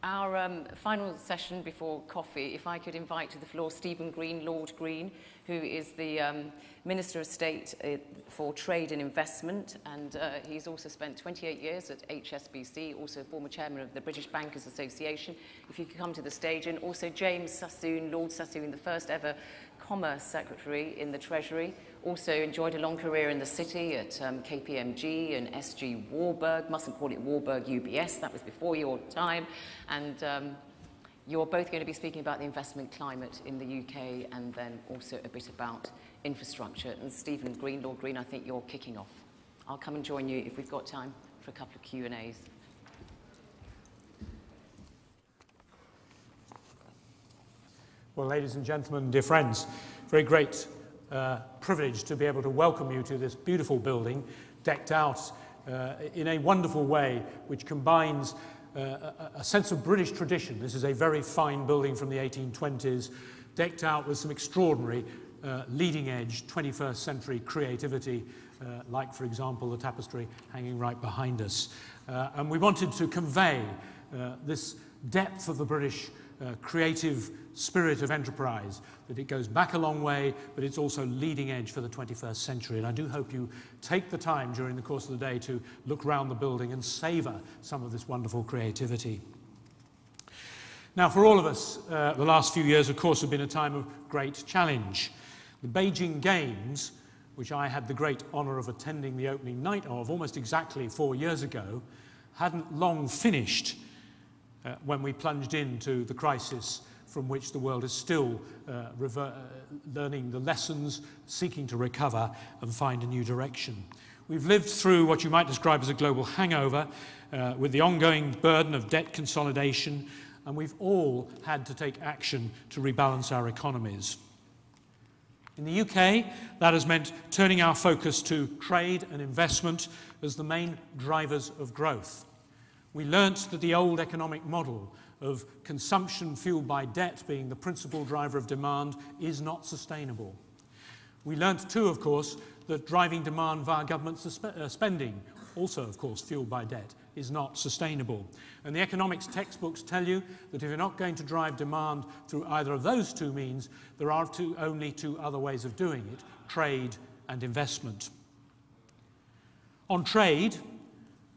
Our final session before coffee, if I could invite to the floor Stephen Green, Lord Green, who is the Minister of State for Trade and Investment, and he's also spent 28 years at HSBC, also former chairman of the British Bankers Association. If you could come to the stage, and also James Sassoon, Lord Sassoon, the first ever Commerce Secretary in the Treasury, also enjoyed a long career in the city at KPMG and SG Warburg. Mustn't call it Warburg UBS, that was before your time. And you're both going to be speaking about the investment climate in the UK and then also a bit about infrastructure. And Stephen Green, Lord Green, I think you're kicking off. I'll come and join you if we've got time for a couple of Q&As. Well, ladies and gentlemen, dear friends, very great privilege to be able to welcome you to this beautiful building, decked out in a wonderful way, which combines a sense of British tradition. This is a very fine building from the 1820s, decked out with some extraordinary leading-edge 21st century creativity, like, for example, the tapestry hanging right behind us. And we wanted to convey this depth of the British creative spirit of enterprise, that it goes back a long way, but it's also leading edge for the 21st century. And I do hope you take the time during the course of the day to look around the building and savour some of this wonderful creativity. Now, for all of us, the last few years, of course, have been a time of great challenge. The Beijing Games, which I had the great honour of attending the opening night of almost exactly 4 years ago, hadn't long finished when we plunged into the crisis from which the world is still learning the lessons, seeking to recover and find a new direction. We've lived through what you might describe as a global hangover with the ongoing burden of debt consolidation, and we've all had to take action to rebalance our economies. In the UK, that has meant turning our focus to trade and investment as the main drivers of growth. We learnt that the old economic model of consumption fueled by debt being the principal driver of demand is not sustainable. We learnt too, of course, that driving demand via government spending, also of course fueled by debt, is not sustainable. And the economics textbooks tell you that if you're not going to drive demand through either of those two means, there are only two other ways of doing it: trade and investment. On trade,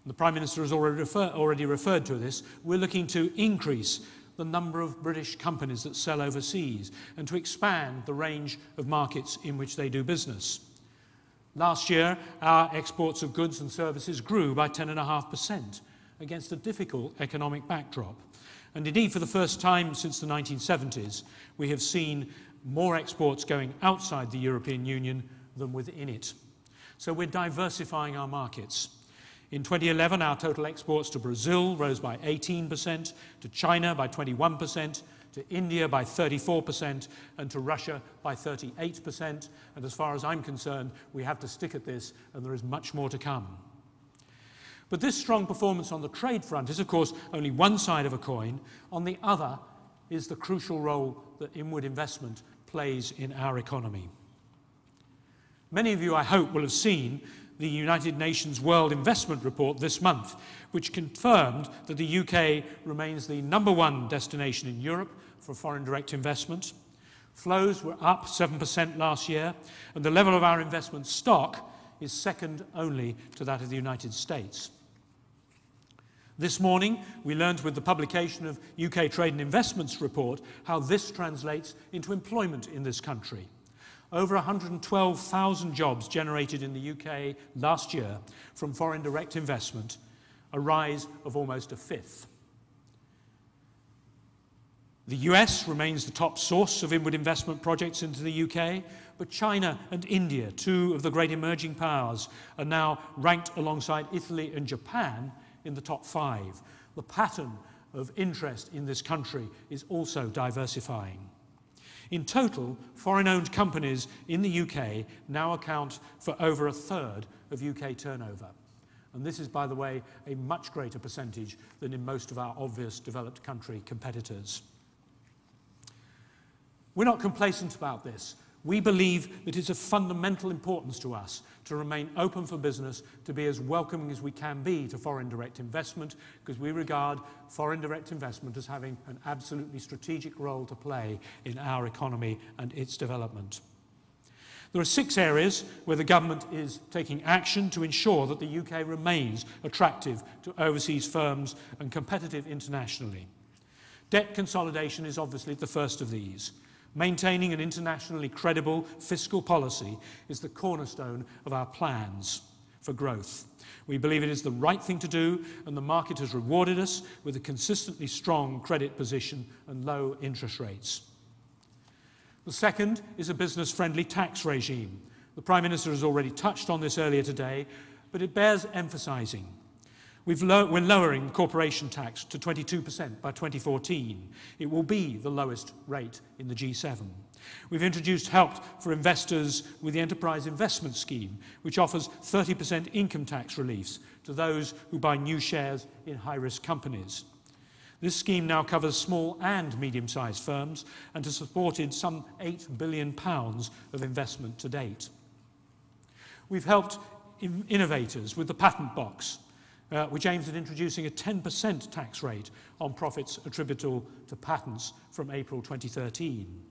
the Prime Minister has already referred to this, we're looking to increase the number of British companies that sell overseas and to expand the range of markets in which they do business. Last year, our exports of goods and services grew by 10.5% against a difficult economic backdrop. And indeed, for the first time since the 1970s, we have seen more exports going outside the European Union than within it. So we're diversifying our markets. In 2011, our total exports to Brazil rose by 18%, to China by 21%, to India by 34%, and to Russia by 38%. And as far as I'm concerned, we have to stick at this, and there is much more to come. But this strong performance on the trade front is, of course, only one side of a coin. On the other is the crucial role that inward investment plays in our economy. Many of you, I hope, will have seen the United Nations World Investment Report this month, which confirmed that the UK remains the #1 destination in Europe for foreign direct investment. Flows were up 7% last year, and the level of our investment stock is second only to that of the United States. This morning, we learned with the publication of UK Trade and Investment's report how this translates into employment in this country. Over 112,000 jobs generated in the UK last year from foreign direct investment, a rise of almost a fifth. The US remains the top source of inward investment projects into the UK, but China and India, two of the great emerging powers, are now ranked alongside Italy and Japan in the top 5. The pattern of interest in this country is also diversifying. In total, foreign-owned companies in the UK now account for over a third of UK turnover. And this is, by the way, a much greater percentage than in most of our obvious developed country competitors. We're not complacent about this. We believe that it's of fundamental importance to us to remain open for business, to be as welcoming as we can be to foreign direct investment, because we regard foreign direct investment as having an absolutely strategic role to play in our economy and its development. There are 6 areas where the government is taking action to ensure that the UK remains attractive to overseas firms and competitive internationally. Debt consolidation is obviously the first of these. Maintaining an internationally credible fiscal policy is the cornerstone of our plans for growth. We believe it is the right thing to do, and the market has rewarded us with a consistently strong credit position and low interest rates. The second is a business-friendly tax regime. The Prime Minister has already touched on this earlier today, but it bears emphasising. We're lowering corporation tax to 22% by 2014. It will be the lowest rate in the G7. We've introduced help for investors with the Enterprise Investment Scheme, which offers 30% income tax reliefs to those who buy new shares in high-risk companies. This scheme now covers small and medium-sized firms and has supported some £8 billion of investment to date. We've helped innovators with the Patent Box, which aims at introducing a 10% tax rate on profits attributable to patents from April 2013.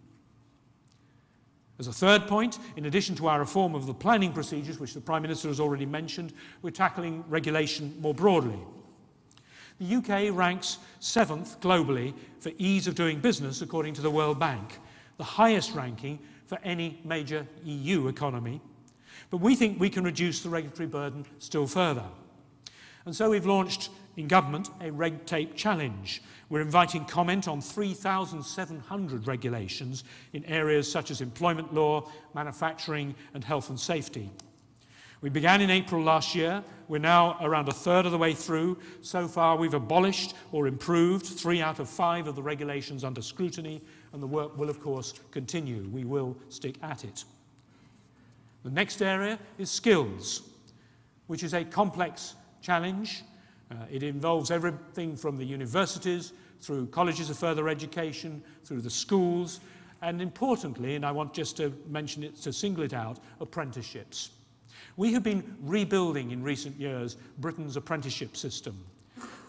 As a third point, in addition to our reform of the planning procedures, which the Prime Minister has already mentioned, we're tackling regulation more broadly. The UK ranks 7th globally for ease of doing business according to the World Bank, the highest ranking for any major EU economy. But we think we can reduce the regulatory burden still further. And so we've launched in government a red tape challenge. We're inviting comment on 3,700 regulations in areas such as employment law, manufacturing and health and safety. We began in April last year. We're now around a third of the way through. So far we've abolished or improved 3 out of 5 of the regulations under scrutiny, and the work will of course continue. We will stick at it. The next area is skills, which is a complex challenge. It involves everything from the universities, through colleges of further education, through the schools, and importantly, and I want just to mention it, to single it out, apprenticeships. We have been rebuilding in recent years Britain's apprenticeship system.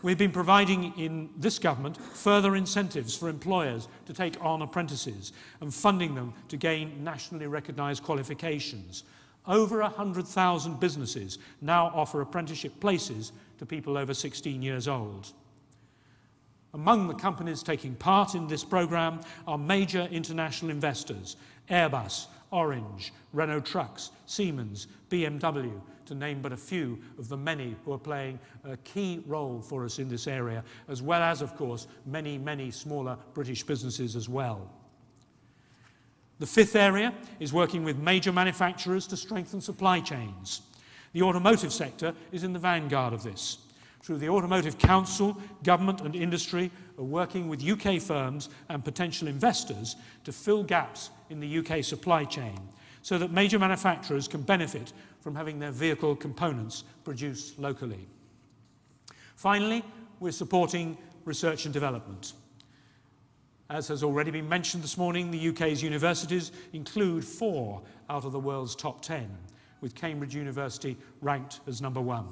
We've been providing in this government further incentives for employers to take on apprentices and funding them to gain nationally recognised qualifications. Over 100,000 businesses now offer apprenticeship places to people over 16 years old. Among the companies taking part in this programme are major international investors: Airbus, Orange, Renault Trucks, Siemens, BMW, to name but a few of the many who are playing a key role for us in this area, as well as, of course, many, many smaller British businesses as well. The fifth area is working with major manufacturers to strengthen supply chains. The automotive sector is in the vanguard of this. Through the Automotive Council, government and industry are working with UK firms and potential investors to fill gaps in the UK supply chain so that major manufacturers can benefit from having their vehicle components produced locally. Finally, we're supporting research and development. As has already been mentioned this morning, the UK's universities include 4 out of the world's top 10, with Cambridge University ranked as number 1.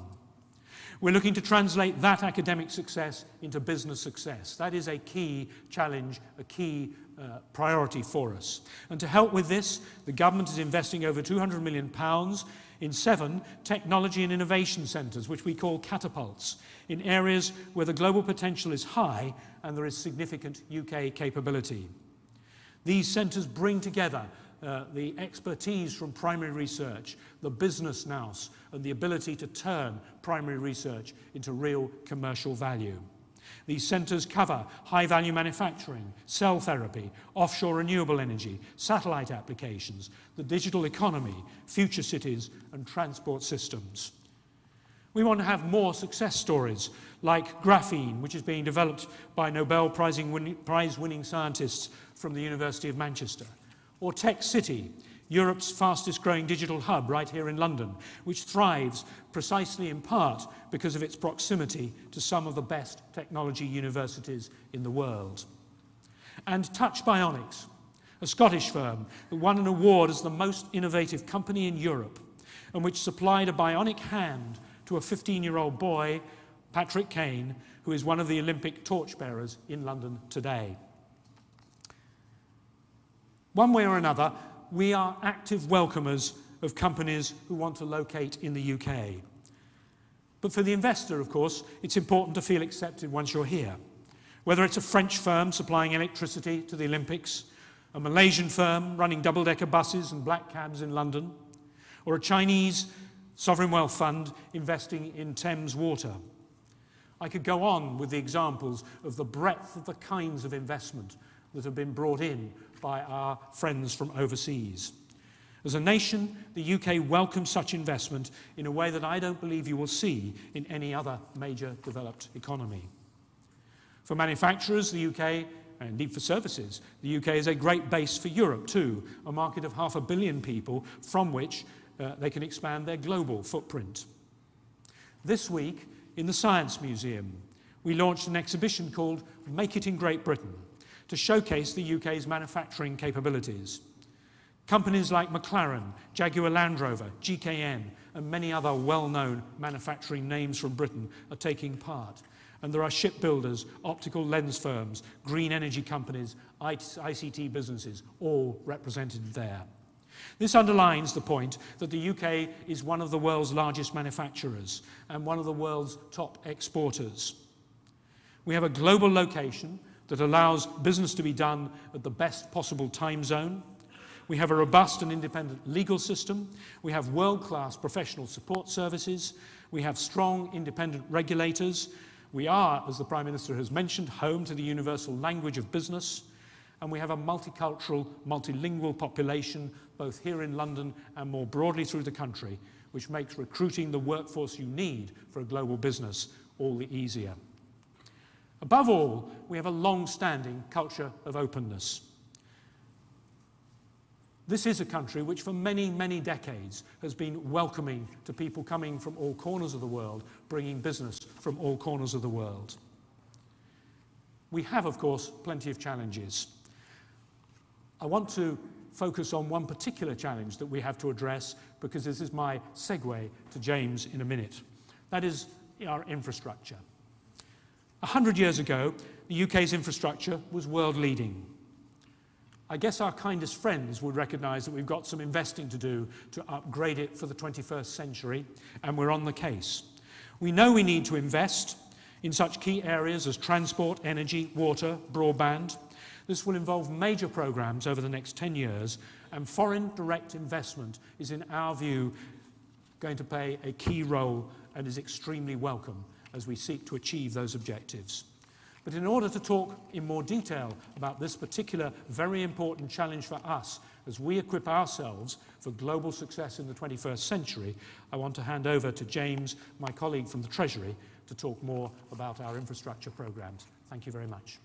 We're looking to translate that academic success into business success. That is a key challenge, a key priority for us. And to help with this, the government is investing over £200 million in 7 technology and innovation centres, which we call catapults, in areas where the global potential is high and there is significant UK capability. These centres bring together the expertise from primary research, the business nous, and the ability to turn primary research into real commercial value. These centres cover high-value manufacturing, cell therapy, offshore renewable energy, satellite applications, the digital economy, future cities, and transport systems. We want to have more success stories like graphene, which is being developed by Nobel Prize-winning scientists from the University of Manchester, or Tech City, Europe's fastest growing digital hub right here in London, which thrives precisely in part because of its proximity to some of the best technology universities in the world. And Touch Bionics, a Scottish firm that won an award as the most innovative company in Europe and which supplied a bionic hand to a 15-year-old boy, Patrick Kane, who is one of the Olympic torchbearers in London today. One way or another, we are active welcomers of companies who want to locate in the UK. But for the investor, of course, it's important to feel accepted once you're here. Whether it's a French firm supplying electricity to the Olympics, a Malaysian firm running double-decker buses and black cabs in London, or a Chinese sovereign wealth fund investing in Thames Water. I could go on with the examples of the breadth of the kinds of investment that have been brought in by our friends from overseas. As a nation, the UK welcomes such investment in a way that I don't believe you will see in any other major developed economy. For manufacturers, the UK, and indeed for services, the UK is a great base for Europe too, a market of 500 million people from which they can expand their global footprint. This week, in the Science Museum, we launched an exhibition called Make It in Great Britain to showcase the UK's manufacturing capabilities. Companies like McLaren, Jaguar Land Rover, GKN, and many other well-known manufacturing names from Britain are taking part. And there are shipbuilders, optical lens firms, green energy companies, ICT businesses, all represented there. This underlines the point that the UK is one of the world's largest manufacturers and one of the world's top exporters. We have a global location that allows business to be done at the best possible time zone. We have a robust and independent legal system. We have world-class professional support services. We have strong independent regulators. We are, as the Prime Minister has mentioned, home to the universal language of business. And we have a multicultural, multilingual population, both here in London and more broadly through the country, which makes recruiting the workforce you need for a global business all the easier. Above all, we have a long-standing culture of openness. This is a country which for many, many decades has been welcoming to people coming from all corners of the world, bringing business from all corners of the world. We have, of course, plenty of challenges. I want to focus on one particular challenge that we have to address because this is my segue to James in a minute. That is our infrastructure. 100 years ago, the UK's infrastructure was world-leading. I guess our kindest friends would recognise that we've got some investing to do to upgrade it for the 21st century, and we're on the case. We know we need to invest in such key areas as transport, energy, water, broadband. This will involve major programmes over the next 10 years, and foreign direct investment is, in our view, going to play a key role and is extremely welcome as we seek to achieve those objectives. But in order to talk in more detail about this particular very important challenge for us as we equip ourselves for global success in the 21st century, I want to hand over to James, my colleague from the Treasury, to talk more about our infrastructure programmes. Thank you very much.